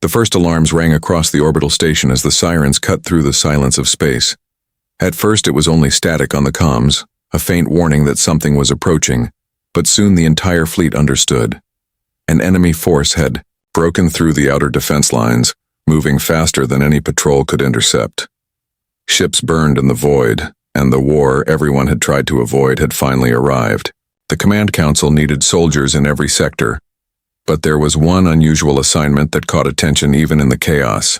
The first alarms rang across the orbital station as the sirens cut through the silence of space. At first it was only static on the comms, a faint warning that something was approaching, but soon the entire fleet understood. An enemy force had broken through the outer defense lines, moving faster than any patrol could intercept. Ships burned in the void, and the war everyone had tried to avoid had finally arrived. The command council needed soldiers in every sector, but there was one unusual assignment that caught attention even in the chaos.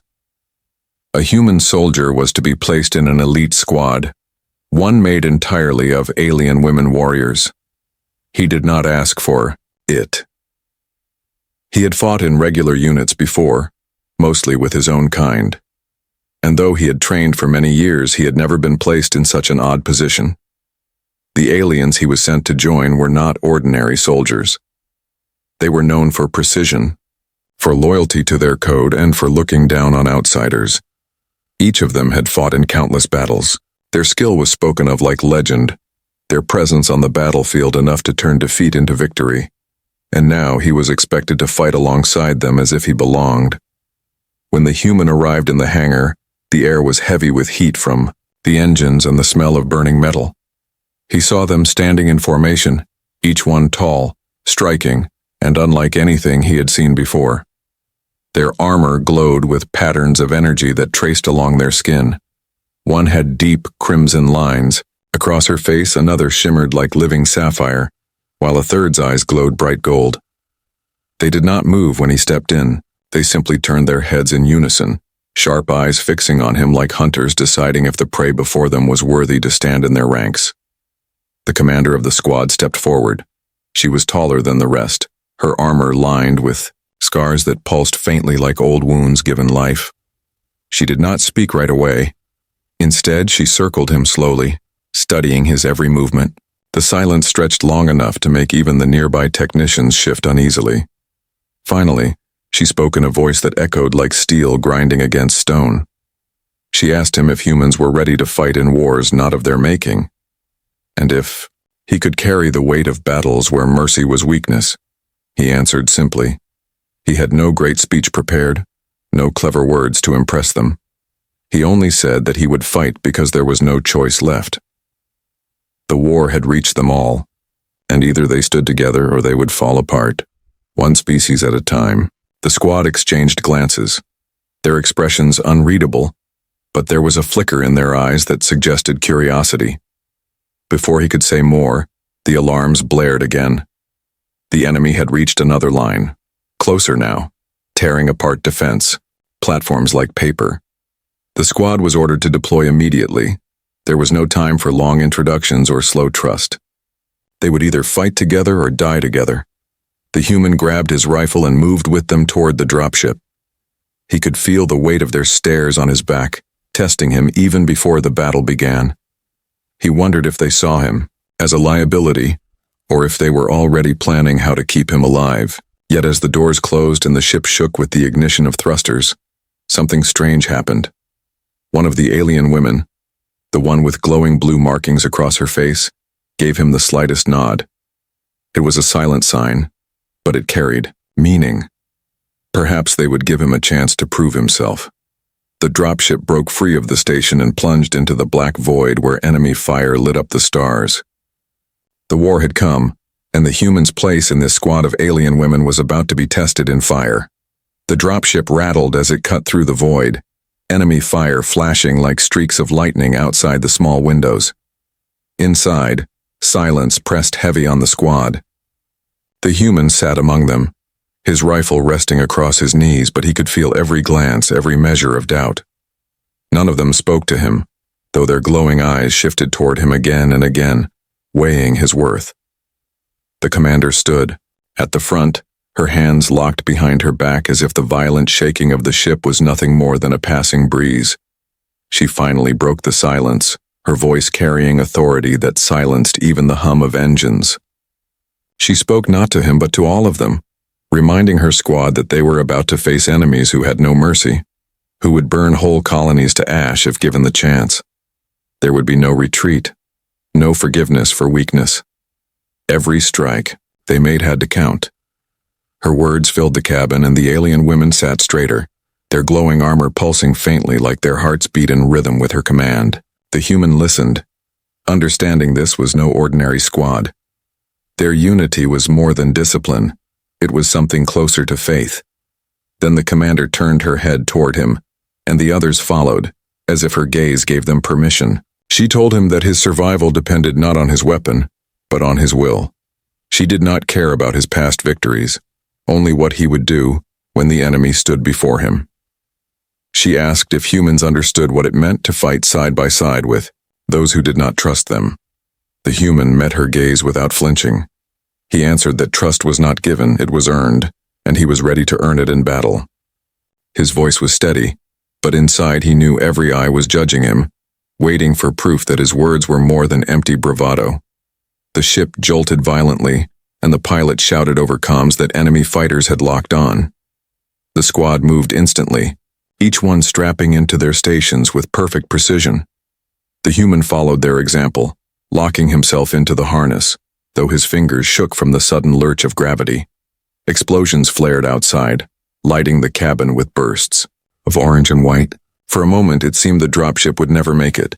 A human soldier was to be placed in an elite squad, one made entirely of alien women warriors. He did not ask for it. He had fought in regular units before, mostly with his own kind. And though he had trained for many years, he had never been placed in such an odd position. The aliens he was sent to join were not ordinary soldiers. They were known for precision, for loyalty to their code, and for looking down on outsiders. Each of them had fought in countless battles. Their skill was spoken of like legend, their presence on the battlefield enough to turn defeat into victory. And now he was expected to fight alongside them as if he belonged. When the human arrived in the hangar, the air was heavy with heat from the engines and the smell of burning metal. He saw them standing in formation, each one tall, striking, and unlike anything he had seen before. Their armor glowed with patterns of energy that traced along their skin. One had deep crimson lines. Across her face, another shimmered like living sapphire, while a third's eyes glowed bright gold. They did not move when he stepped in. They simply turned their heads in unison, sharp eyes fixing on him like hunters deciding if the prey before them was worthy to stand in their ranks. The commander of the squad stepped forward. She was taller than the rest, her armor lined with scars that pulsed faintly like old wounds given life. She did not speak right away. Instead, she circled him slowly, studying his every movement. The silence stretched long enough to make even the nearby technicians shift uneasily. Finally, she spoke in a voice that echoed like steel grinding against stone. She asked him if humans were ready to fight in wars not of their making, and if he could carry the weight of battles where mercy was weakness. He answered simply. He had no great speech prepared, no clever words to impress them. He only said that he would fight because there was no choice left. The war had reached them all, and either they stood together or they would fall apart, one species at a time. The squad exchanged glances, their expressions unreadable, but there was a flicker in their eyes that suggested curiosity. Before he could say more, the alarms blared again. The enemy had reached another line, closer now, tearing apart defense, platforms like paper. The squad was ordered to deploy immediately. There was no time for long introductions or slow trust. They would either fight together or die together. The human grabbed his rifle and moved with them toward the dropship. He could feel the weight of their stares on his back, testing him even before the battle began. He wondered if they saw him as a liability, or if they were already planning how to keep him alive. Yet as the doors closed and the ship shook with the ignition of thrusters, something strange happened. One of the alien women, the one with glowing blue markings across her face, gave him the slightest nod. It was a silent sign, but it carried meaning. Perhaps they would give him a chance to prove himself. The dropship broke free of the station and plunged into the black void where enemy fire lit up the stars. The war had come, and the human's place in this squad of alien women was about to be tested in fire. The dropship rattled as it cut through the void, enemy fire flashing like streaks of lightning outside the small windows. Inside, silence pressed heavy on the squad. The human sat among them, his rifle resting across his knees, but he could feel every glance, every measure of doubt. None of them spoke to him, though their glowing eyes shifted toward him again and again, weighing his worth. The commander stood, at the front, her hands locked behind her back as if the violent shaking of the ship was nothing more than a passing breeze. She finally broke the silence, her voice carrying authority that silenced even the hum of engines. She spoke not to him but to all of them, reminding her squad that they were about to face enemies who had no mercy, who would burn whole colonies to ash if given the chance. There would be no retreat, no forgiveness for weakness. Every strike they made had to count. Her words filled the cabin, and the alien women sat straighter, their glowing armor pulsing faintly like their hearts beat in rhythm with her command. The human listened, understanding this was no ordinary squad. Their unity was more than discipline. It was something closer to faith. Then the commander turned her head toward him, and the others followed, as if her gaze gave them permission. She told him that his survival depended not on his weapon, but on his will. She did not care about his past victories, only what he would do when the enemy stood before him. She asked if humans understood what it meant to fight side by side with those who did not trust them. The human met her gaze without flinching. He answered that trust was not given, it was earned, and he was ready to earn it in battle. His voice was steady, but inside he knew every eye was judging him, waiting for proof that his words were more than empty bravado. The ship jolted violently, and the pilot shouted over comms that enemy fighters had locked on. The squad moved instantly, each one strapping into their stations with perfect precision. The human followed their example, locking himself into the harness, though his fingers shook from the sudden lurch of gravity. Explosions flared outside, lighting the cabin with bursts of orange and white. For a moment it seemed the dropship would never make it.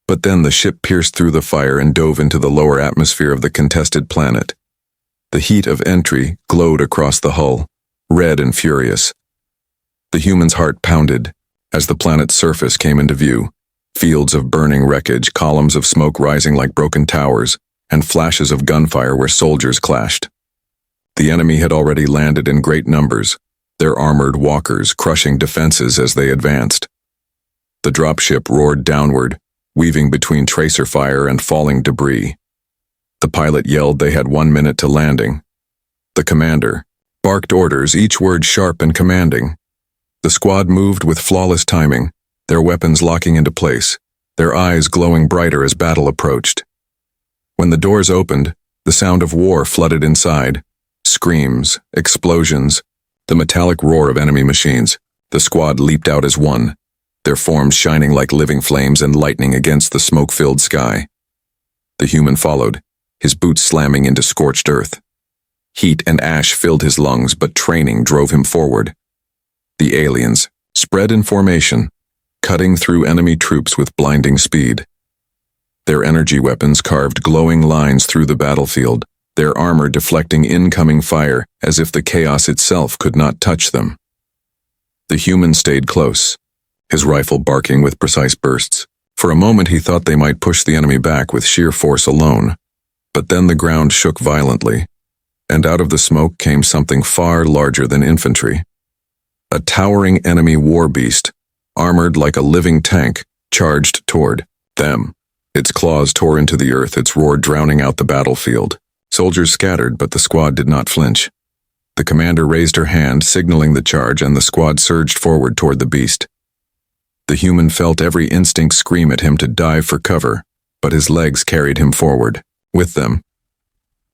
But then the ship pierced through the fire and dove into the lower atmosphere of the contested planet. The heat of entry glowed across the hull, red and furious. The human's heart pounded as the planet's surface came into view. Fields of burning wreckage, columns of smoke rising like broken towers, and flashes of gunfire where soldiers clashed. The enemy had already landed in great numbers, their armored walkers crushing defenses as they advanced. The dropship roared downward, weaving between tracer fire and falling debris. The pilot yelled they had 1 minute to landing. The commander barked orders, each word sharp and commanding. The squad moved with flawless timing, their weapons locking into place, their eyes glowing brighter as battle approached. When the doors opened, the sound of war flooded inside. Screams, explosions, the metallic roar of enemy machines. The squad leaped out as one, their forms shining like living flames and lightning against the smoke-filled sky. The human followed, his boots slamming into scorched earth. Heat and ash filled his lungs, but training drove him forward. The aliens spread in formation, cutting through enemy troops with blinding speed. Their energy weapons carved glowing lines through the battlefield, their armor deflecting incoming fire as if the chaos itself could not touch them. The human stayed close, his rifle barking with precise bursts. For a moment he thought they might push the enemy back with sheer force alone, but then the ground shook violently, and out of the smoke came something far larger than infantry. A towering enemy war beast, armored like a living tank, charged toward them. Its claws tore into the earth, its roar drowning out the battlefield. Soldiers scattered, but the squad did not flinch. The commander raised her hand, signaling the charge, and the squad surged forward toward the beast. The human felt every instinct scream at him to dive for cover, but his legs carried him forward, with them.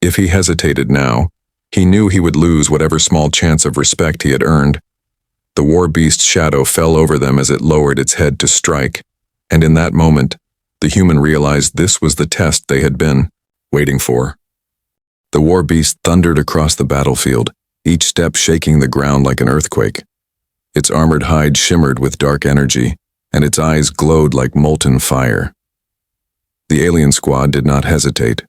If he hesitated now, he knew he would lose whatever small chance of respect he had earned. The war beast's shadow fell over them as it lowered its head to strike, and in that moment, the human realized this was the test they had been waiting for. The war beast thundered across the battlefield, each step shaking the ground like an earthquake. Its armored hide shimmered with dark energy, and its eyes glowed like molten fire. The alien squad did not hesitate,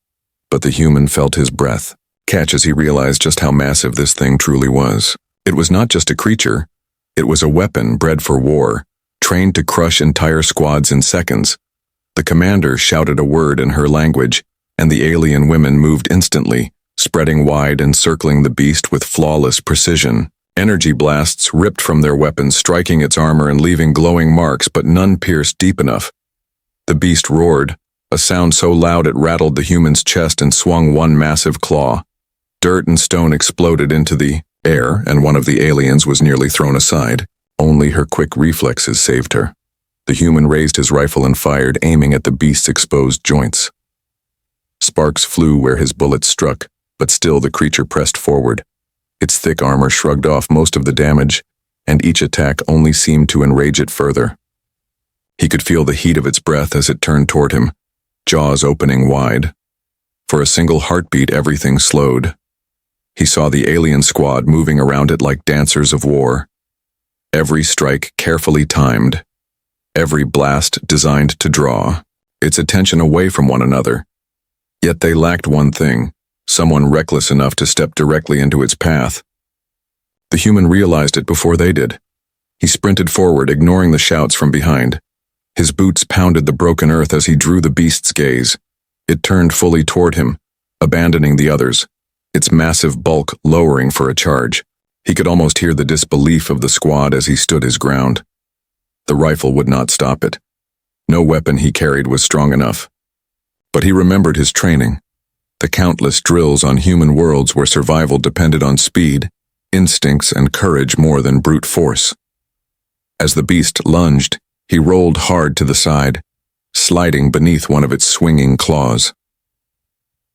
but the human felt his breath catch as he realized just how massive this thing truly was. It was not just a creature, it was a weapon bred for war, trained to crush entire squads in seconds. The commander shouted a word in her language, and the alien women moved instantly, spreading wide and circling the beast with flawless precision. Energy blasts ripped from their weapons, striking its armor and leaving glowing marks, but none pierced deep enough. The beast roared, a sound so loud it rattled the human's chest and swung one massive claw. Dirt and stone exploded into the air, and one of the aliens was nearly thrown aside. Only her quick reflexes saved her. The human raised his rifle and fired, aiming at the beast's exposed joints. Sparks flew where his bullets struck, but still the creature pressed forward. Its thick armor shrugged off most of the damage, and each attack only seemed to enrage it further. He could feel the heat of its breath as it turned toward him, jaws opening wide. For a single heartbeat, everything slowed. He saw the alien squad moving around it like dancers of war. Every strike carefully timed, every blast designed to draw its attention away from one another. Yet they lacked one thing, someone reckless enough to step directly into its path. The human realized it before they did. He sprinted forward, ignoring the shouts from behind. His boots pounded the broken earth as he drew the beast's gaze. It turned fully toward him, abandoning the others, its massive bulk lowering for a charge. He could almost hear the disbelief of the squad as he stood his ground. The rifle would not stop it. No weapon he carried was strong enough. But he remembered his training, the countless drills on human worlds where survival depended on speed, instincts, and courage more than brute force. As the beast lunged, he rolled hard to the side, sliding beneath one of its swinging claws.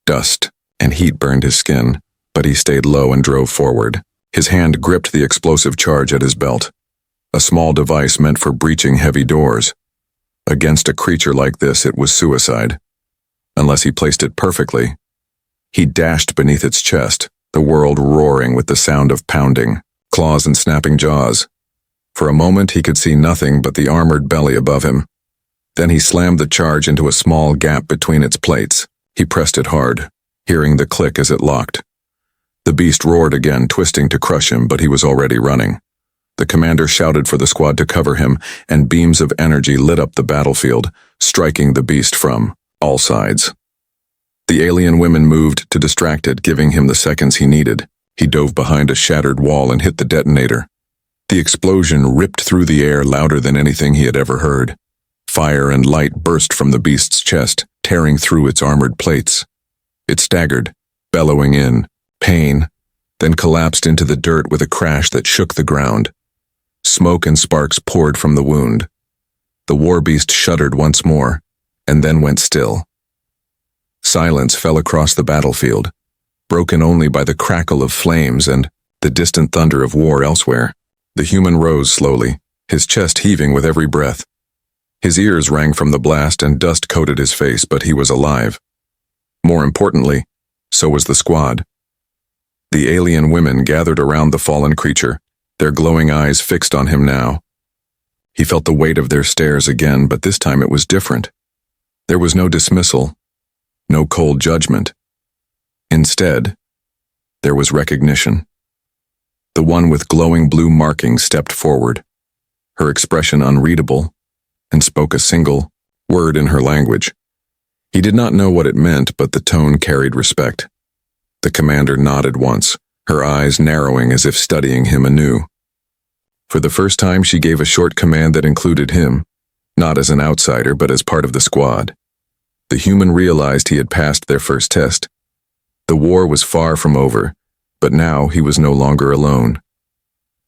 Dust and heat burned his skin, but he stayed low and drove forward. His hand gripped the explosive charge at his belt, a small device meant for breaching heavy doors. Against a creature like this, it was suicide. Unless he placed it perfectly. He dashed beneath its chest, the world roaring with the sound of pounding, claws and snapping jaws. For a moment he could see nothing but the armored belly above him. Then he slammed the charge into a small gap between its plates. He pressed it hard, hearing the click as it locked. The beast roared again, twisting to crush him, but he was already running. The commander shouted for the squad to cover him, and beams of energy lit up the battlefield, striking the beast from all sides. The alien women moved to distract it, giving him the seconds he needed. He dove behind a shattered wall and hit the detonator. The explosion ripped through the air louder than anything he had ever heard. Fire and light burst from the beast's chest, tearing through its armored plates. It staggered, bellowing in pain, then collapsed into the dirt with a crash that shook the ground. Smoke and sparks poured from the wound. The war beast shuddered once more, and then went still. Silence fell across the battlefield, broken only by the crackle of flames and the distant thunder of war elsewhere. The human rose slowly, his chest heaving with every breath. His ears rang from the blast and dust coated his face, but he was alive. More importantly, so was the squad. The alien women gathered around the fallen creature, their glowing eyes fixed on him now. He felt the weight of their stares again, but this time it was different. There was no dismissal, no cold judgment. Instead, there was recognition. The one with glowing blue markings stepped forward, her expression unreadable, and spoke a single word in her language. He did not know what it meant, but the tone carried respect. The commander nodded once, her eyes narrowing as if studying him anew. For the first time, she gave a short command that included him, not as an outsider, but as part of the squad. The human realized he had passed their first test. The war was far from over, but now he was no longer alone.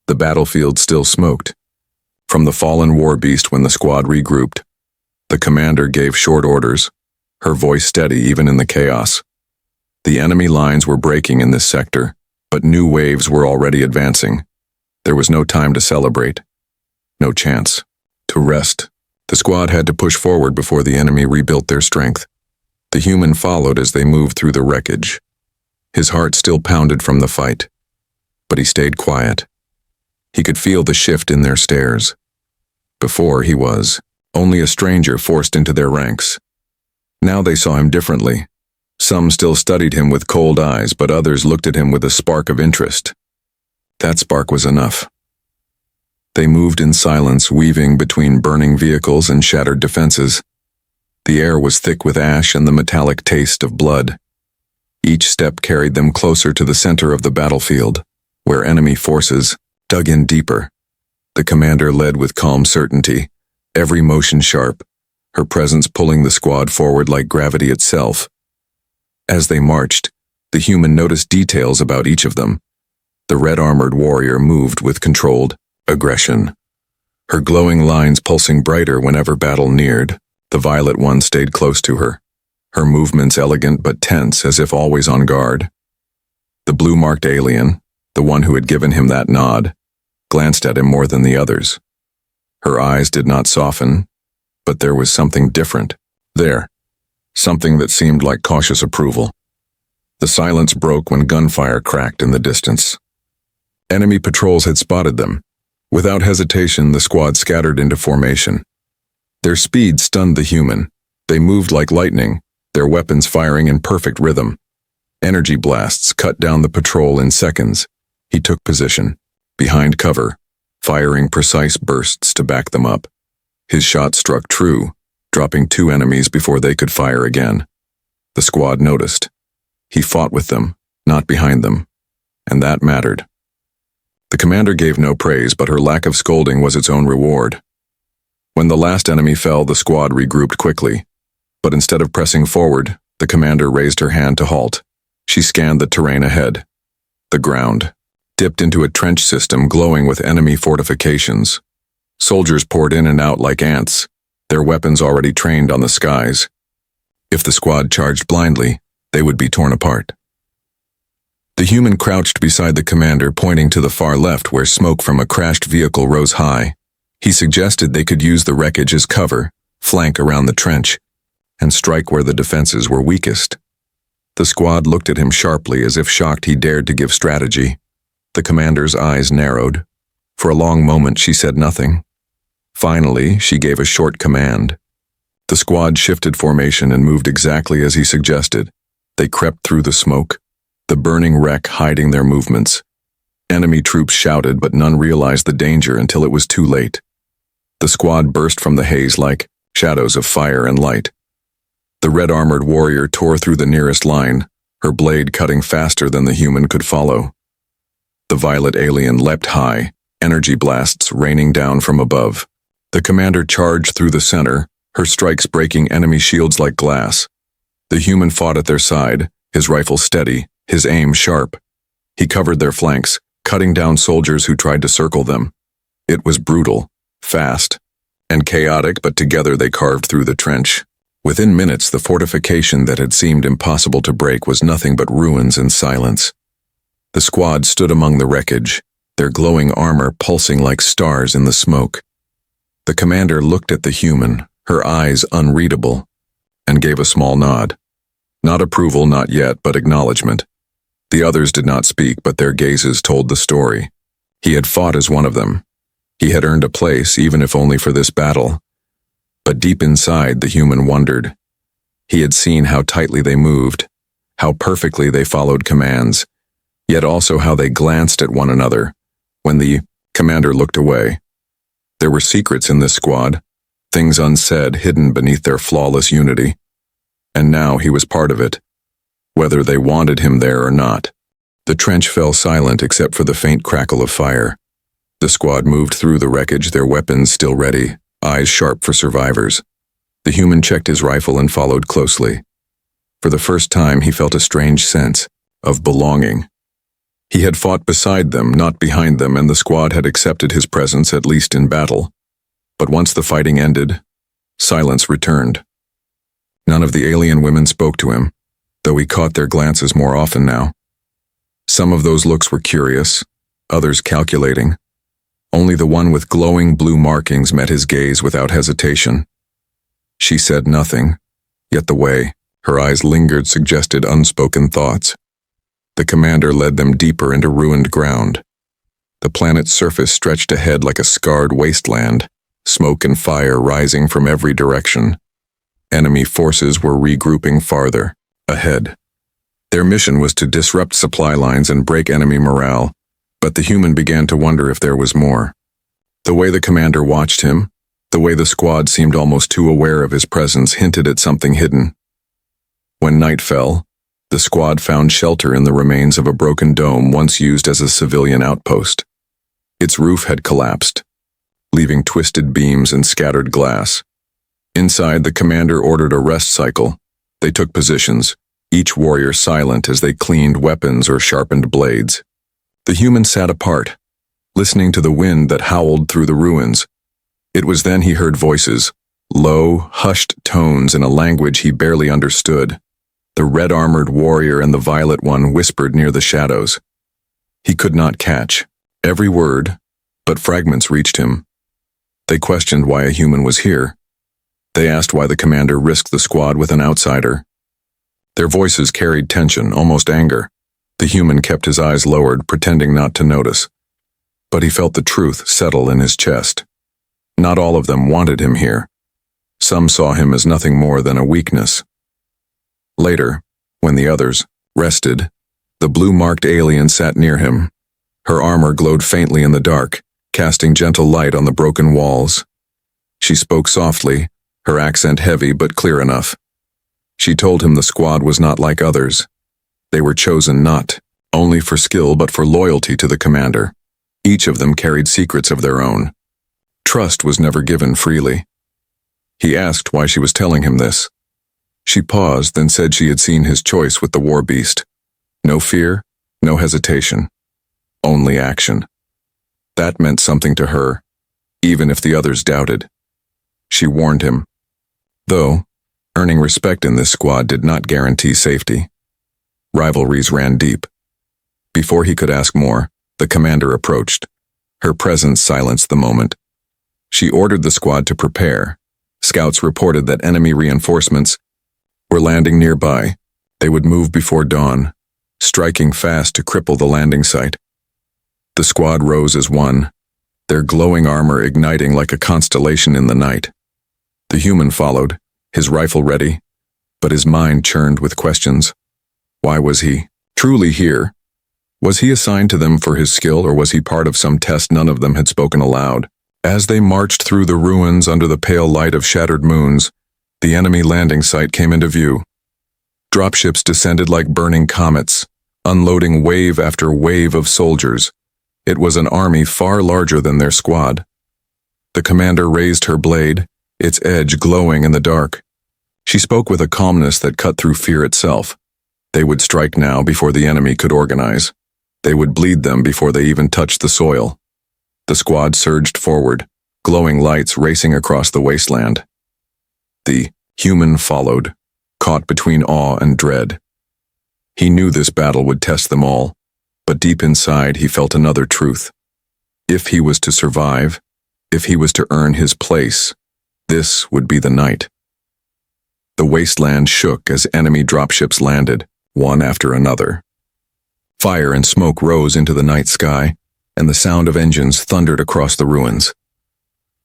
The battlefield still smoked. From the fallen war beast when the squad regrouped, the commander gave short orders, her voice steady even in the chaos. The enemy lines were breaking in this sector, but new waves were already advancing. There was no time to celebrate, no chance to rest. The squad had to push forward before the enemy rebuilt their strength. The human followed as they moved through the wreckage. His heart still pounded from the fight, but he stayed quiet. He could feel the shift in their stares. Before he was only a stranger forced into their ranks. Now they saw him differently. Some still studied him with cold eyes, but others looked at him with a spark of interest. That spark was enough. They moved in silence, weaving between burning vehicles and shattered defenses. The air was thick with ash and the metallic taste of blood. Each step carried them closer to the center of the battlefield, where enemy forces dug in deeper. The commander led with calm certainty, every motion sharp, her presence pulling the squad forward like gravity itself. As they marched, the human noticed details about each of them. The red-armored warrior moved with controlled aggression, her glowing lines pulsing brighter whenever battle neared. The violet one stayed close to her, her movements elegant but tense, as if always on guard. The blue-marked alien, the one who had given him that nod, glanced at him more than the others. Her eyes did not soften, but there was something different there, something that seemed like cautious approval. The silence broke when gunfire cracked in the distance. Enemy patrols had spotted them. Without hesitation, the squad scattered into formation. Their speed stunned the human. They moved like lightning, their weapons firing in perfect rhythm. Energy blasts cut down the patrol in seconds. He took position, behind cover, firing precise bursts to back them up. His shot struck true, dropping 2 enemies before they could fire again. The squad noticed. He fought with them, not behind them, and that mattered. The commander gave no praise, but her lack of scolding was its own reward. When the last enemy fell, the squad regrouped quickly, but instead of pressing forward, the commander raised her hand to halt. She scanned the terrain ahead. The ground, dipped into a trench system glowing with enemy fortifications. Soldiers poured in and out like ants, their weapons already trained on the skies. If the squad charged blindly, they would be torn apart. The human crouched beside the commander, pointing to the far left where smoke from a crashed vehicle rose high. He suggested they could use the wreckage as cover, flank around the trench, and strike where the defenses were weakest. The squad looked at him sharply, as if shocked he dared to give strategy. The commander's eyes narrowed. For a long moment she said nothing. Finally, she gave a short command. The squad shifted formation and moved exactly as he suggested. They crept through the smoke, the burning wreck hiding their movements. Enemy troops shouted, but none realized the danger until it was too late. The squad burst from the haze like shadows of fire and light. The red-armored warrior tore through the nearest line, her blade cutting faster than the human could follow. The violet alien leapt high, energy blasts raining down from above. The commander charged through the center, her strikes breaking enemy shields like glass. The human fought at their side, his rifle steady, his aim sharp. He covered their flanks, cutting down soldiers who tried to circle them. It was brutal, fast, and chaotic, but together they carved through the trench. Within minutes, the fortification that had seemed impossible to break was nothing but ruins and silence. The squad stood among the wreckage, their glowing armor pulsing like stars in the smoke. The commander looked at the human, her eyes unreadable, and gave a small nod. Not approval, not yet, but acknowledgement. The others did not speak, but their gazes told the story. He had fought as one of them. He had earned a place, even if only for this battle. But deep inside, the human wondered. He had seen how tightly they moved, how perfectly they followed commands, yet also how they glanced at one another when the commander looked away. There were secrets in this squad, things unsaid, hidden beneath their flawless unity. And now he was part of it, whether they wanted him there or not. The trench fell silent except for the faint crackle of fire. The squad moved through the wreckage, their weapons still ready, eyes sharp for survivors. The human checked his rifle and followed closely. For the first time, he felt a strange sense of belonging. He had fought beside them, not behind them, and the squad had accepted his presence, at least in battle. But once the fighting ended, silence returned. None of the alien women spoke to him, though he caught their glances more often now. Some of those looks were curious, others calculating. Only the one with glowing blue markings met his gaze without hesitation. She said nothing, yet the way her eyes lingered suggested unspoken thoughts. The commander led them deeper into ruined ground. The planet's surface stretched ahead like a scarred wasteland, smoke and fire rising from every direction. Enemy forces were regrouping farther, ahead. Their mission was to disrupt supply lines and break enemy morale, but the human began to wonder if there was more. The way the commander watched him, the way the squad seemed almost too aware of his presence, hinted at something hidden. When night fell, the squad found shelter in the remains of a broken dome once used as a civilian outpost. Its roof had collapsed, leaving twisted beams and scattered glass. Inside, the commander ordered a rest cycle. They took positions, each warrior silent as they cleaned weapons or sharpened blades. The human sat apart, listening to the wind that howled through the ruins. It was then he heard voices, low, hushed tones in a language he barely understood. The red-armored warrior and the violet one whispered near the shadows. He could not catch every word, but fragments reached him. They questioned why a human was here. They asked why the commander risked the squad with an outsider. Their voices carried tension, almost anger. The human kept his eyes lowered, pretending not to notice. But he felt the truth settle in his chest. Not all of them wanted him here. Some saw him as nothing more than a weakness. Later, when the others rested, the blue-marked alien sat near him. Her armor glowed faintly in the dark, casting gentle light on the broken walls. She spoke softly, her accent heavy but clear enough. She told him the squad was not like others. They were chosen not only for skill but for loyalty to the commander. Each of them carried secrets of their own. Trust was never given freely. He asked why she was telling him this. She paused, then said she had seen his choice with the war beast. No fear, no hesitation. Only action. That meant something to her, even if the others doubted. She warned him. Though, earning respect in this squad did not guarantee safety. Rivalries ran deep. Before he could ask more, the commander approached. Her presence silenced the moment. She ordered the squad to prepare. Scouts reported that enemy reinforcements were landing nearby. They would move before dawn, striking fast to cripple the landing site. The squad rose as one, their glowing armor igniting like a constellation in the night. The human followed, his rifle ready, but his mind churned with questions. Why was he truly here? Was he assigned to them for his skill, or was he part of some test none of them had spoken aloud? As they marched through the ruins under the pale light of shattered moons, the enemy landing site came into view. Dropships descended like burning comets, unloading wave after wave of soldiers. It was an army far larger than their squad. The commander raised her blade, its edge glowing in the dark. She spoke with a calmness that cut through fear itself. They would strike now before the enemy could organize. They would bleed them before they even touched the soil. The squad surged forward, glowing lights racing across the wasteland. The human followed, caught between awe and dread. He knew this battle would test them all, but deep inside he felt another truth. If he was to survive, if he was to earn his place, this would be the night. The wasteland shook as enemy dropships landed, one after another. Fire and smoke rose into the night sky, and the sound of engines thundered across the ruins.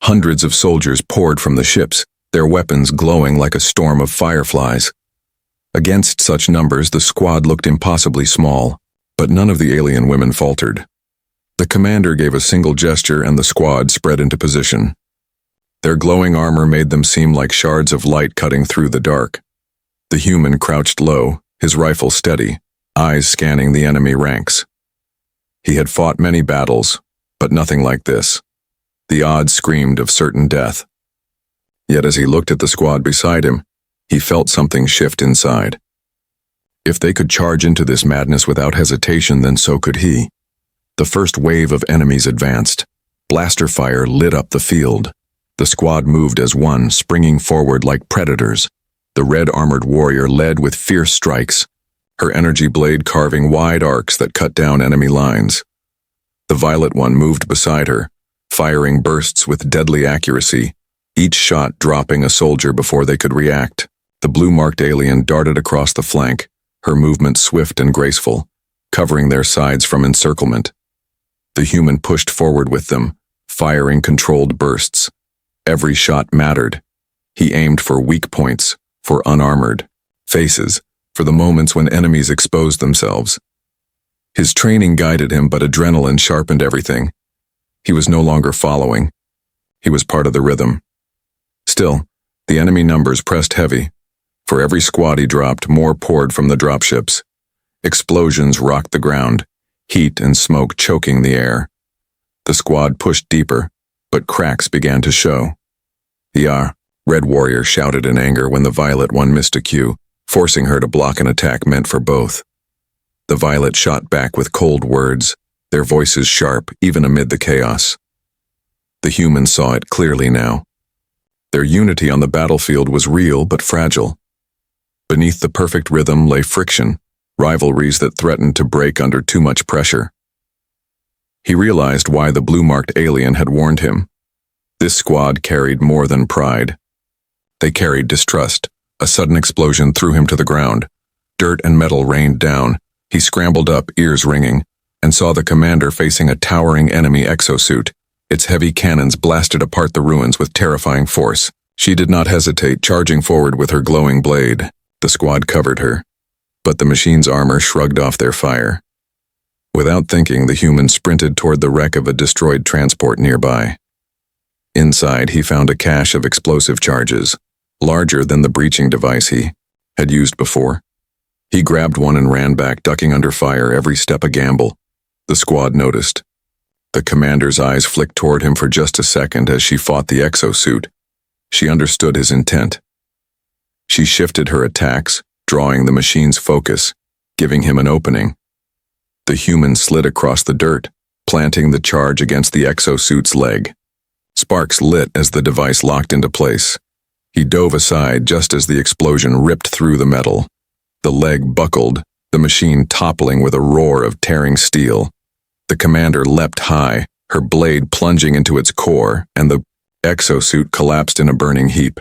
Hundreds of soldiers poured from the ships, their weapons glowing like a storm of fireflies. Against such numbers, the squad looked impossibly small, but none of the alien women faltered. The commander gave a single gesture and the squad spread into position. Their glowing armor made them seem like shards of light cutting through the dark. The human crouched low, his rifle steady, eyes scanning the enemy ranks. He had fought many battles, but nothing like this. The odds screamed of certain death. Yet as he looked at the squad beside him, he felt something shift inside. If they could charge into this madness without hesitation, then so could he. The first wave of enemies advanced. Blaster fire lit up the field. The squad moved as one, springing forward like predators. The red-armored warrior led with fierce strikes, her energy blade carving wide arcs that cut down enemy lines. The violet one moved beside her, firing bursts with deadly accuracy, each shot dropping a soldier before they could react. The blue-marked alien darted across the flank, her movement swift and graceful, covering their sides from encirclement. The human pushed forward with them, firing controlled bursts. Every shot mattered. He aimed for weak points, for unarmored faces, for the moments when enemies exposed themselves. His training guided him, but adrenaline sharpened everything. He was no longer following. He was part of the rhythm. Still, the enemy numbers pressed heavy. For every squad he dropped, more poured from the dropships. Explosions rocked the ground, heat and smoke choking the air. The squad pushed deeper, but cracks began to show. The Red Warrior shouted in anger when the Violet one missed a cue, forcing her to block an attack meant for both. The Violet shot back with cold words, their voices sharp even amid the chaos. The humans saw it clearly now. Their unity on the battlefield was real but fragile. Beneath the perfect rhythm lay friction, rivalries that threatened to break under too much pressure. He realized why the blue-marked alien had warned him. This squad carried more than pride. They carried distrust. A sudden explosion threw him to the ground. Dirt and metal rained down. He scrambled up, ears ringing, and saw the commander facing a towering enemy exosuit. Its heavy cannons blasted apart the ruins with terrifying force. She did not hesitate, charging forward with her glowing blade. The squad covered her, but the machine's armor shrugged off their fire. Without thinking, the human sprinted toward the wreck of a destroyed transport nearby. Inside, he found a cache of explosive charges, larger than the breaching device he had used before. He grabbed one and ran back, ducking under fire, every step a gamble. The squad noticed. The commander's eyes flicked toward him for just a second as she fought the exosuit. She understood his intent. She shifted her attacks, drawing the machine's focus, giving him an opening. The human slid across the dirt, planting the charge against the exosuit's leg. Sparks lit as the device locked into place. He dove aside just as the explosion ripped through the metal. The leg buckled, the machine toppling with a roar of tearing steel. The commander leapt high, her blade plunging into its core, and the exosuit collapsed in a burning heap.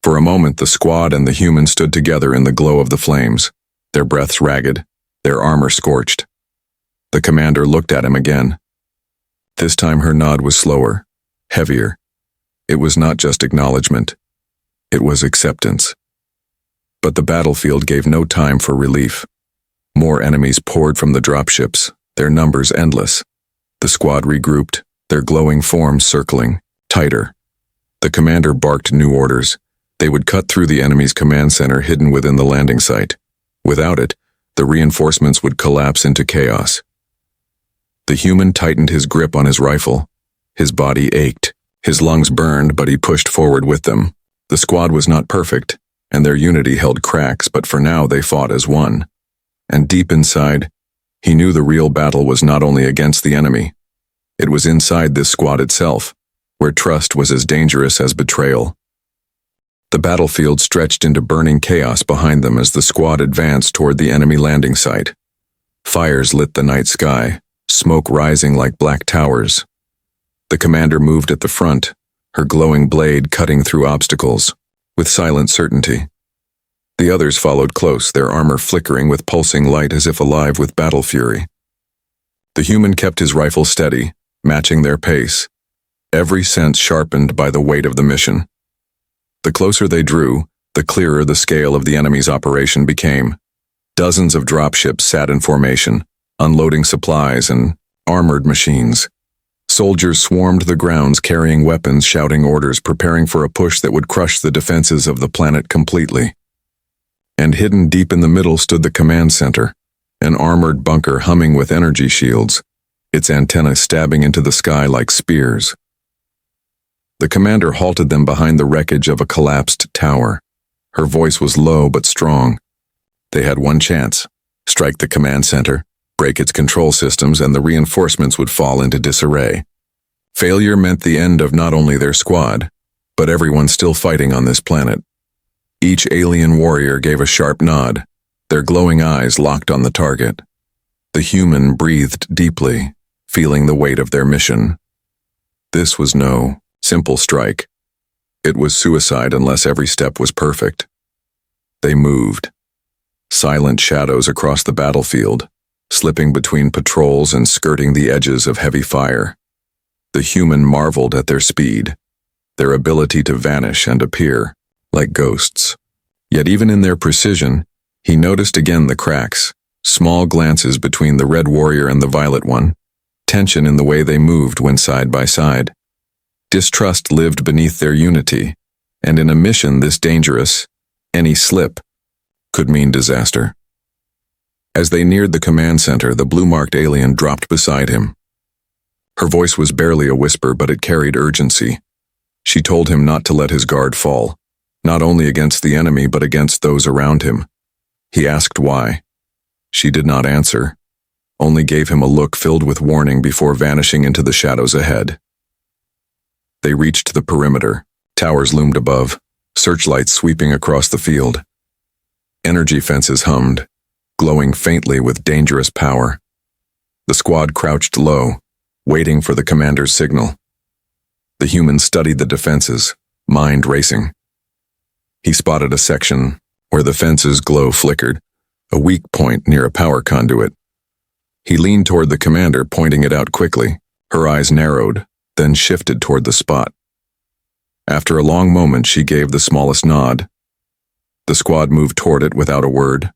For a moment, the squad and the human stood together in the glow of the flames, their breaths ragged, their armor scorched. The commander looked at him again. This time her nod was slower, heavier. It was not just acknowledgement. It was acceptance. But the battlefield gave no time for relief. More enemies poured from the dropships, their numbers endless. The squad regrouped, their glowing forms circling, tighter. The commander barked new orders. They would cut through the enemy's command center hidden within the landing site. Without it, the reinforcements would collapse into chaos. The human tightened his grip on his rifle. His body ached. His lungs burned, but he pushed forward with them. The squad was not perfect, and their unity held cracks, but for now they fought as one. And deep inside, he knew the real battle was not only against the enemy. It was inside this squad itself, where trust was as dangerous as betrayal. The battlefield stretched into burning chaos behind them as the squad advanced toward the enemy landing site. Fires lit the night sky, smoke rising like black towers. The commander moved at the front, her glowing blade cutting through obstacles, with silent certainty. The others followed close, their armor flickering with pulsing light as if alive with battle fury. The human kept his rifle steady, matching their pace, every sense sharpened by the weight of the mission. The closer they drew, the clearer the scale of the enemy's operation became. Dozens of dropships sat in formation, unloading supplies and armored machines. Soldiers swarmed the grounds carrying weapons, shouting orders, preparing for a push that would crush the defenses of the planet completely. And hidden deep in the middle stood the command center, an armored bunker humming with energy shields, its antennae stabbing into the sky like spears. The commander halted them behind the wreckage of a collapsed tower. Her voice was low but strong. They had one chance: strike the command center, break its control systems, and the reinforcements would fall into disarray. Failure meant the end of not only their squad, but everyone still fighting on this planet. Each alien warrior gave a sharp nod, their glowing eyes locked on the target. The human breathed deeply, feeling the weight of their mission. This was no simple strike. It was suicide unless every step was perfect. They moved, silent shadows across the battlefield, slipping between patrols and skirting the edges of heavy fire. The human marveled at their speed, their ability to vanish and appear like ghosts. Yet even in their precision, he noticed again the cracks, small glances between the red warrior and the violet one, tension in the way they moved when side by side. Distrust lived beneath their unity, and in a mission this dangerous, any slip could mean disaster. As they neared the command center, the blue-marked alien dropped beside him. Her voice was barely a whisper, but it carried urgency. She told him not to let his guard fall, not only against the enemy but against those around him. He asked why. She did not answer, only gave him a look filled with warning before vanishing into the shadows ahead. They reached the perimeter. Towers loomed above, searchlights sweeping across the field. Energy fences hummed, glowing faintly with dangerous power. The squad crouched low, waiting for the commander's signal. The human studied the defenses, mind racing. He spotted a section where the fence's glow flickered, a weak point near a power conduit. He leaned toward the commander, pointing it out quickly. Her eyes narrowed, then shifted toward the spot. After a long moment, she gave the smallest nod. The squad moved toward it without a word.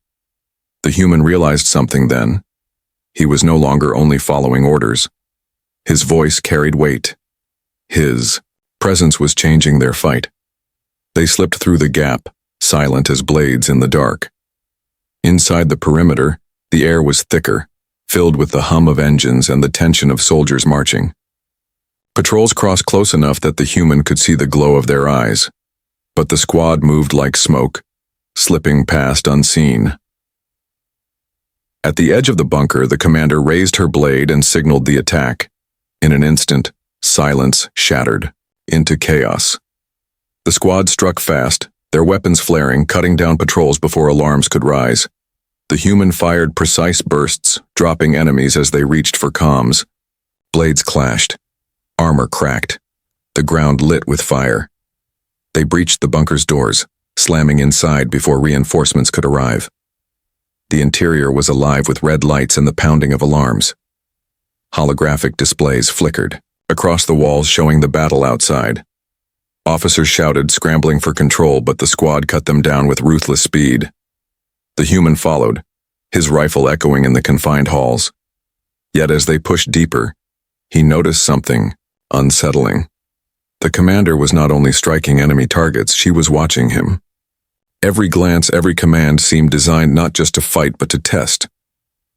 The human realized something then. He was no longer only following orders. His voice carried weight. His presence was changing their fight. They slipped through the gap, silent as blades in the dark. Inside the perimeter, the air was thicker, filled with the hum of engines and the tension of soldiers marching. Patrols crossed close enough that the human could see the glow of their eyes, but the squad moved like smoke, slipping past unseen. At the edge of the bunker, the commander raised her blade and signaled the attack. In an instant, silence shattered into chaos. The squad struck fast, their weapons flaring, cutting down patrols before alarms could rise. The human fired precise bursts, dropping enemies as they reached for comms. Blades clashed. Armor cracked. The ground lit with fire. They breached the bunker's doors, slamming inside before reinforcements could arrive. The interior was alive with red lights and the pounding of alarms. Holographic displays flickered across the walls, showing the battle outside. Officers shouted, scrambling for control, but the squad cut them down with ruthless speed. The human followed, his rifle echoing in the confined halls. Yet as they pushed deeper, he noticed something unsettling. The commander was not only striking enemy targets, she was watching him. Every glance, every command seemed designed not just to fight but to test.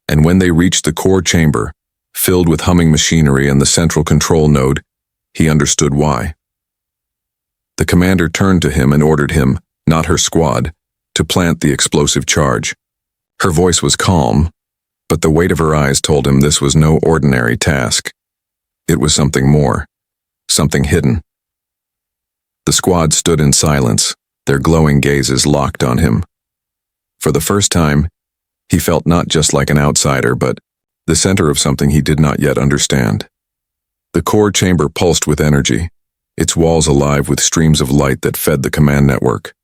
And when they reached the core chamber, filled with humming machinery and the central control node, he understood why. The commander turned to him and ordered him, not her squad, to plant the explosive charge. Her voice was calm, but the weight of her eyes told him this was no ordinary task. It was something more, something hidden. The squad stood in silence, their glowing gazes locked on him. For the first time, he felt not just like an outsider, but the center of something he did not yet understand. The core chamber pulsed with energy, its walls alive with streams of light that fed the command network.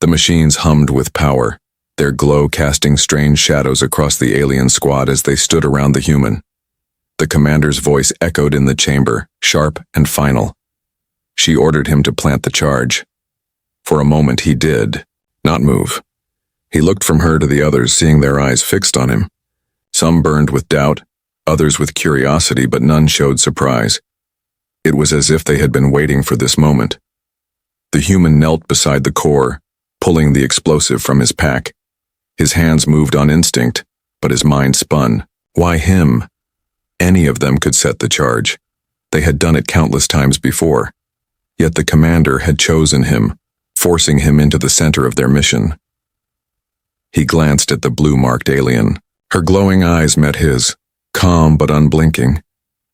The machines hummed with power, their glow casting strange shadows across the alien squad as they stood around the human. The commander's voice echoed in the chamber, sharp and final. She ordered him to plant the charge. For a moment he did not move. He looked from her to the others, seeing their eyes fixed on him. Some burned with doubt, others with curiosity, but none showed surprise. It was as if they had been waiting for this moment. The human knelt beside the core, pulling the explosive from his pack. His hands moved on instinct, but his mind spun. Why him? Any of them could set the charge. They had done it countless times before. Yet the commander had chosen him, forcing him into the center of their mission. He glanced at the blue-marked alien. Her glowing eyes met his, calm but unblinking,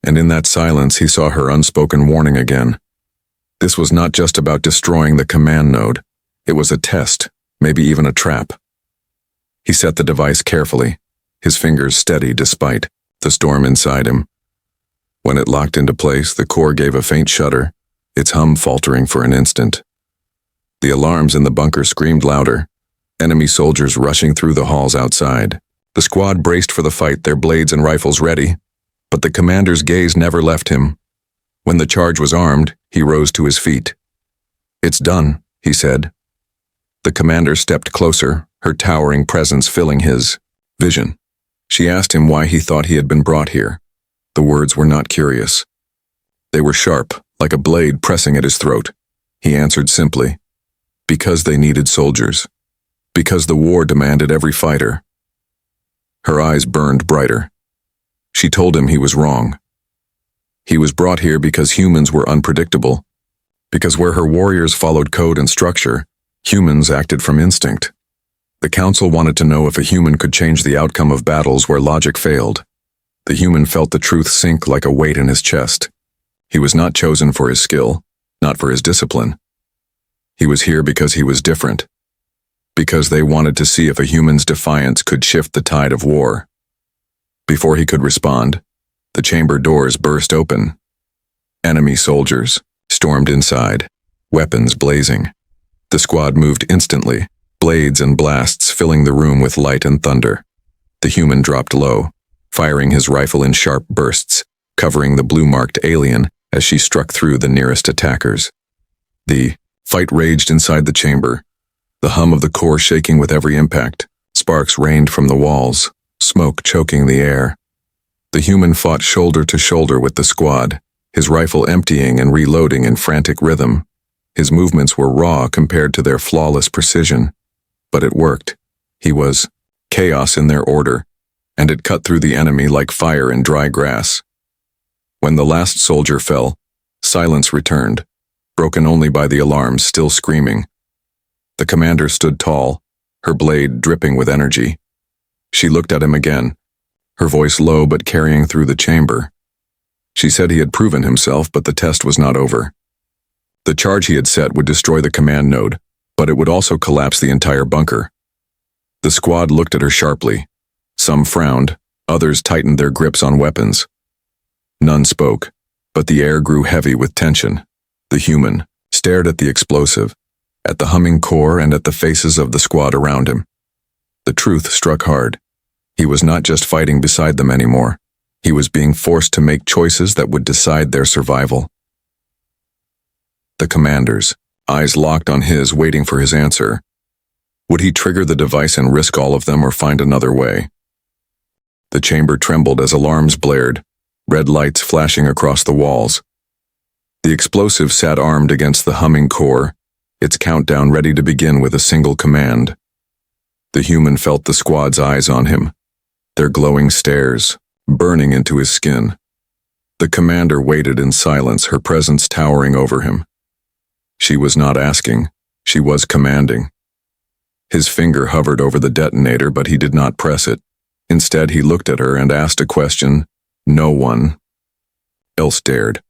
and in that silence he saw her unspoken warning again. This was not just about destroying the command node. It was a test, maybe even a trap. He set the device carefully, his fingers steady despite the storm inside him. When it locked into place, the core gave a faint shudder, its hum faltering for an instant. The alarms in the bunker screamed louder, enemy soldiers rushing through the halls outside. The squad braced for the fight, their blades and rifles ready, but the commander's gaze never left him. When the charge was armed, he rose to his feet. "It's done," he said. The commander stepped closer, her towering presence filling his vision. She asked him why he thought he had been brought here. The words were not curious. They were sharp, like a blade pressing at his throat. He answered simply, "Because they needed soldiers. Because the war demanded every fighter." Her eyes burned brighter. She told him he was wrong. He was brought here because humans were unpredictable, because where her warriors followed code and structure, humans acted from instinct. The council wanted to know if a human could change the outcome of battles where logic failed. The human felt the truth sink like a weight in his chest. He was not chosen for his skill, not for his discipline. He was here because he was different, because they wanted to see if a human's defiance could shift the tide of war. Before he could respond, the chamber doors burst open. Enemy soldiers stormed inside, weapons blazing. The squad moved instantly, blades and blasts filling the room with light and thunder. The human dropped low, firing his rifle in sharp bursts, covering the blue-marked alien as she struck through the nearest attackers. The fight raged inside the chamber, the hum of the core shaking with every impact. Sparks rained from the walls, smoke choking the air. The human fought shoulder to shoulder with the squad, his rifle emptying and reloading in frantic rhythm. His movements were raw compared to their flawless precision. But it worked. He was chaos in their order, and it cut through the enemy like fire in dry grass. When the last soldier fell, silence returned, broken only by the alarms still screaming. The commander stood tall, her blade dripping with energy. She looked at him again, her voice low but carrying through the chamber. She said he had proven himself, but the test was not over. The charge he had set would destroy the command node, but it would also collapse the entire bunker. The squad looked at her sharply. Some frowned, others tightened their grips on weapons. None spoke, but the air grew heavy with tension. The human stared at the explosive, at the humming core and at the faces of the squad around him. The truth struck hard. He was not just fighting beside them anymore. He was being forced to make choices that would decide their survival. The commander's eyes locked on his, waiting for his answer. Would he trigger the device and risk all of them or find another way? The chamber trembled as alarms blared, red lights flashing across the walls. The explosive sat armed against the humming core, its countdown ready to begin with a single command. The human felt the squad's eyes on him, their glowing stares, burning into his skin. The commander waited in silence, her presence towering over him. She was not asking, she was commanding. His finger hovered over the detonator, but he did not press it. Instead, he looked at her and asked a question no one else dared.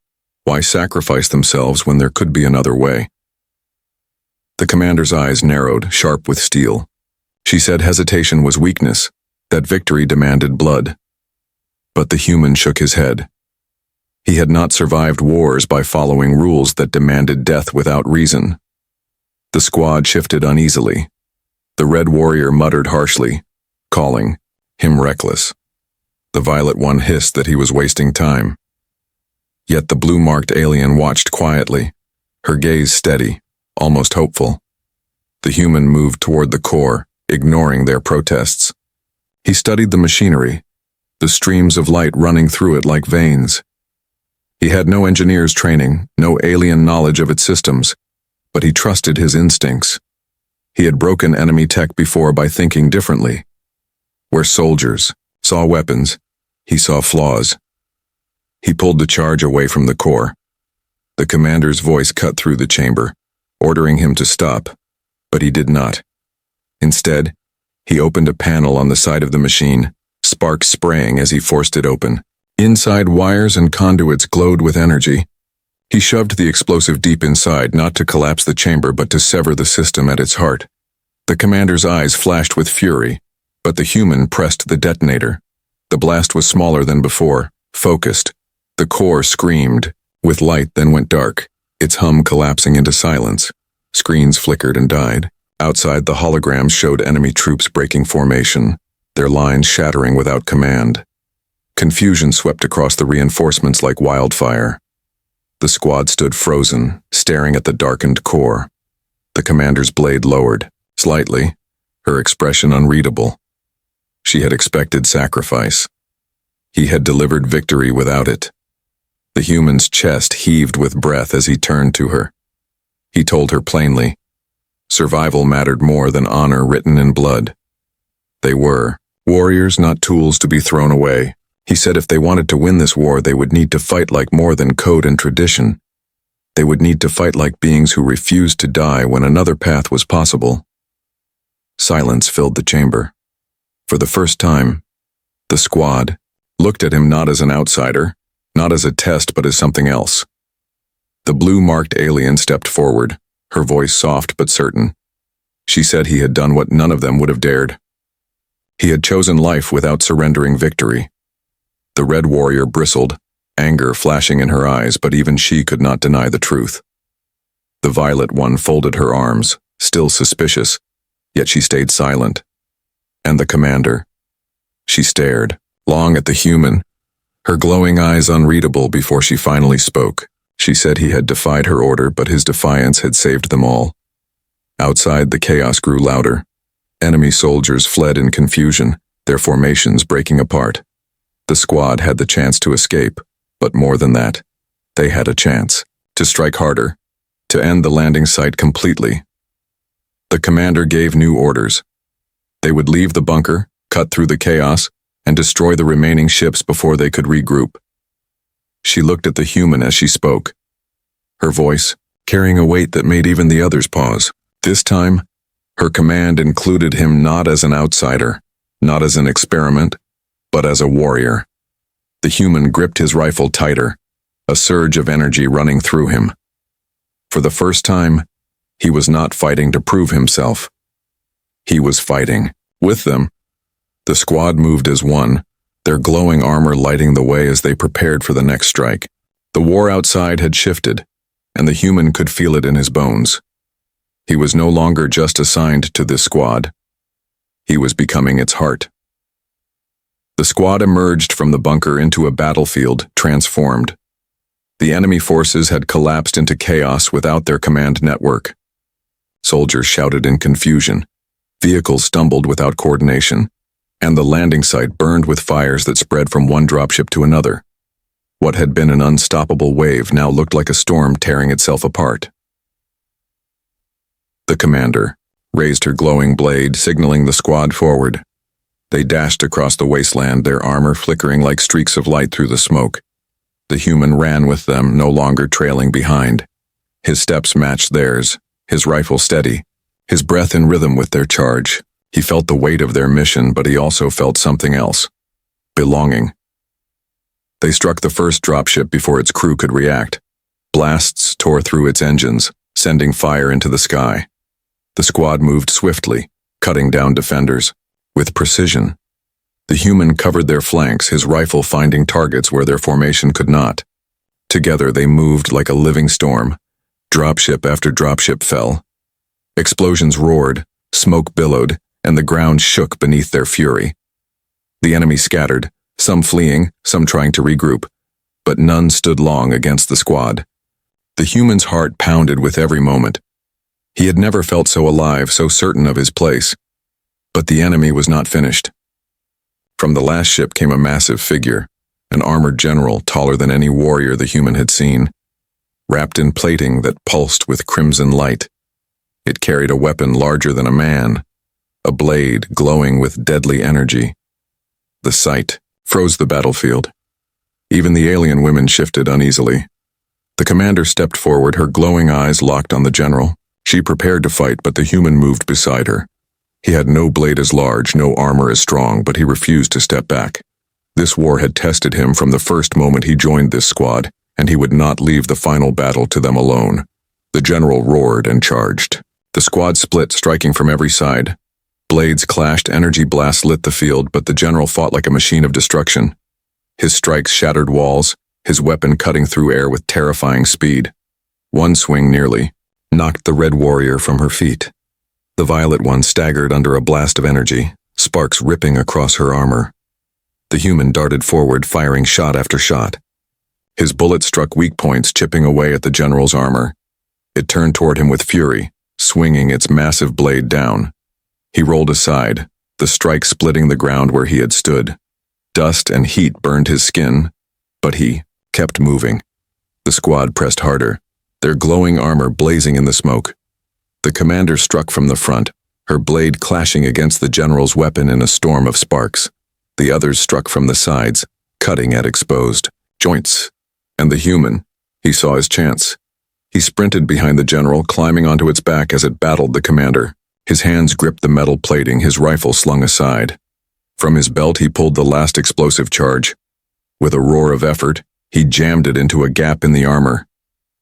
Why sacrifice themselves when there could be another way? The commander's eyes narrowed, sharp with steel. She said hesitation was weakness, that victory demanded blood. But the human shook his head. He had not survived wars by following rules that demanded death without reason. The squad shifted uneasily. The red warrior muttered harshly, calling him reckless. The violet one hissed that he was wasting time. Yet the blue-marked alien watched quietly, her gaze steady, almost hopeful. The human moved toward the core, ignoring their protests. He studied the machinery, the streams of light running through it like veins. He had no engineer's training, no alien knowledge of its systems, but he trusted his instincts. He had broken enemy tech before by thinking differently. Where soldiers saw weapons, he saw flaws. He pulled the charge away from the core. The commander's voice cut through the chamber, ordering him to stop, but he did not. Instead, he opened a panel on the side of the machine, sparks spraying as he forced it open. Inside, wires and conduits glowed with energy. He shoved the explosive deep inside, not to collapse the chamber but to sever the system at its heart. The commander's eyes flashed with fury, but the human pressed the detonator. The blast was smaller than before, focused. The core screamed, with light then went dark, its hum collapsing into silence. Screens flickered and died. Outside, the holograms showed enemy troops breaking formation, their lines shattering without command. Confusion swept across the reinforcements like wildfire. The squad stood frozen, staring at the darkened core. The commander's blade lowered, slightly, her expression unreadable. She had expected sacrifice. He had delivered victory without it. The human's chest heaved with breath as he turned to her. He told her plainly, survival mattered more than honor written in blood. They were warriors, not tools to be thrown away. He said if they wanted to win this war, they would need to fight like more than code and tradition. They would need to fight like beings who refused to die when another path was possible. Silence filled the chamber. For the first time, the squad looked at him not as an outsider, not as a test, but as something else. The blue-marked alien stepped forward, her voice soft but certain. She said he had done what none of them would have dared. He had chosen life without surrendering victory. The red warrior bristled, anger flashing in her eyes, but even she could not deny the truth. The violet one folded her arms, still suspicious, yet she stayed silent. And the commander? She stared, long at the human, her glowing eyes unreadable before she finally spoke. She said he had defied her order, but his defiance had saved them all. Outside, the chaos grew louder. Enemy soldiers fled in confusion, their formations breaking apart. The squad had the chance to escape, but more than that, they had a chance to strike harder, to end the landing site completely. The commander gave new orders. They would leave the bunker, cut through the chaos, and destroy the remaining ships before they could regroup. She looked at the human as she spoke, her voice carrying a weight that made even the others pause. This time, her command included him not as an outsider, not as an experiment, but as a warrior. The human gripped his rifle tighter, a surge of energy running through him. For the first time, he was not fighting to prove himself. He was fighting with them. The squad moved as one, their glowing armor lighting the way as they prepared for the next strike. The war outside had shifted, and the human could feel it in his bones. He was no longer just assigned to this squad. He was becoming its heart. The squad emerged from the bunker into a battlefield, transformed. The enemy forces had collapsed into chaos without their command network. Soldiers shouted in confusion. Vehicles stumbled without coordination, and the landing site burned with fires that spread from one dropship to another. What had been an unstoppable wave now looked like a storm tearing itself apart. The commander raised her glowing blade, signaling the squad forward. They dashed across the wasteland, their armor flickering like streaks of light through the smoke. The human ran with them, no longer trailing behind. His steps matched theirs, his rifle steady, his breath in rhythm with their charge. He felt the weight of their mission, but he also felt something else. Belonging. They struck the first dropship before its crew could react. Blasts tore through its engines, sending fire into the sky. The squad moved swiftly, cutting down defenders. With precision. The human covered their flanks, his rifle finding targets where their formation could not. Together they moved like a living storm. Dropship after dropship fell. Explosions roared, smoke billowed, and the ground shook beneath their fury. The enemy scattered, some fleeing, some trying to regroup, but none stood long against the squad. The human's heart pounded with every moment. He had never felt so alive, so certain of his place. But the enemy was not finished. From the last ship came a massive figure, an armored general taller than any warrior the human had seen, wrapped in plating that pulsed with crimson light. It carried a weapon larger than a man, a blade glowing with deadly energy. The sight froze the battlefield. Even the alien women shifted uneasily. The commander stepped forward, her glowing eyes locked on the general. She prepared to fight, but the human moved beside her. He had no blade as large, no armor as strong, but he refused to step back. This war had tested him from the first moment he joined this squad, and he would not leave the final battle to them alone. The general roared and charged. The squad split, striking from every side. Blades clashed, energy blasts lit the field, but the general fought like a machine of destruction. His strikes shattered walls, his weapon cutting through air with terrifying speed. One swing nearly knocked the red warrior from her feet. The violet one staggered under a blast of energy, sparks ripping across her armor. The human darted forward, firing shot after shot. His bullet struck weak points, chipping away at the general's armor. It turned toward him with fury, swinging its massive blade down. He rolled aside, the strike splitting the ground where he had stood. Dust and heat burned his skin, but he kept moving. The squad pressed harder, their glowing armor blazing in the smoke. The commander struck from the front, her blade clashing against the general's weapon in a storm of sparks. The others struck from the sides, cutting at exposed joints. And the human, he saw his chance. He sprinted behind the general, climbing onto its back as it battled the commander. His hands gripped the metal plating, his rifle slung aside. From his belt he pulled the last explosive charge. With a roar of effort, he jammed it into a gap in the armor.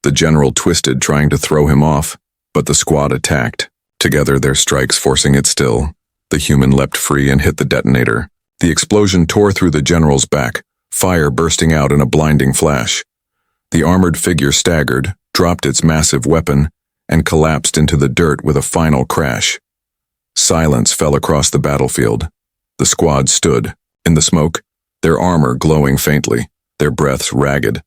The general twisted, trying to throw him off. But the squad attacked, together their strikes forcing it still. The human leapt free and hit the detonator. The explosion tore through the general's back, fire bursting out in a blinding flash. The armored figure staggered, dropped its massive weapon, and collapsed into the dirt with a final crash. Silence fell across the battlefield. The squad stood, in the smoke, their armor glowing faintly, their breaths ragged.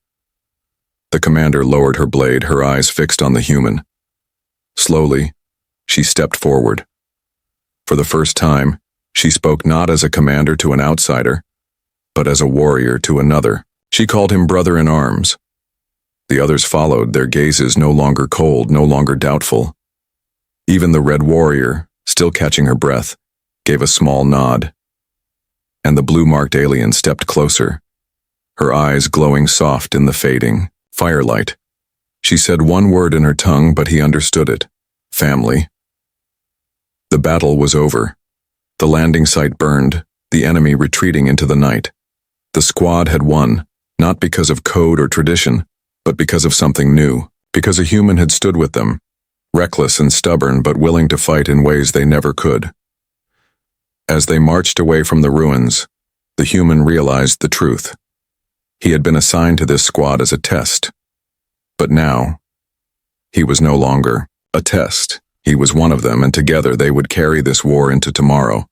The commander lowered her blade, her eyes fixed on the human. Slowly, she stepped forward. For the first time, she spoke not as a commander to an outsider, but as a warrior to another. She called him brother in arms. The others followed, their gazes no longer cold, no longer doubtful. Even the red warrior, still catching her breath, gave a small nod. And the blue-marked alien stepped closer, her eyes glowing soft in the fading firelight. She said one word in her tongue, but he understood it. Family. The battle was over. The landing site burned, the enemy retreating into the night. The squad had won, not because of code or tradition, but because of something new, because a human had stood with them, reckless and stubborn but willing to fight in ways they never could. As they marched away from the ruins, the human realized the truth. He had been assigned to this squad as a test. But now, he was no longer a test. He was one of them, and together they would carry this war into tomorrow.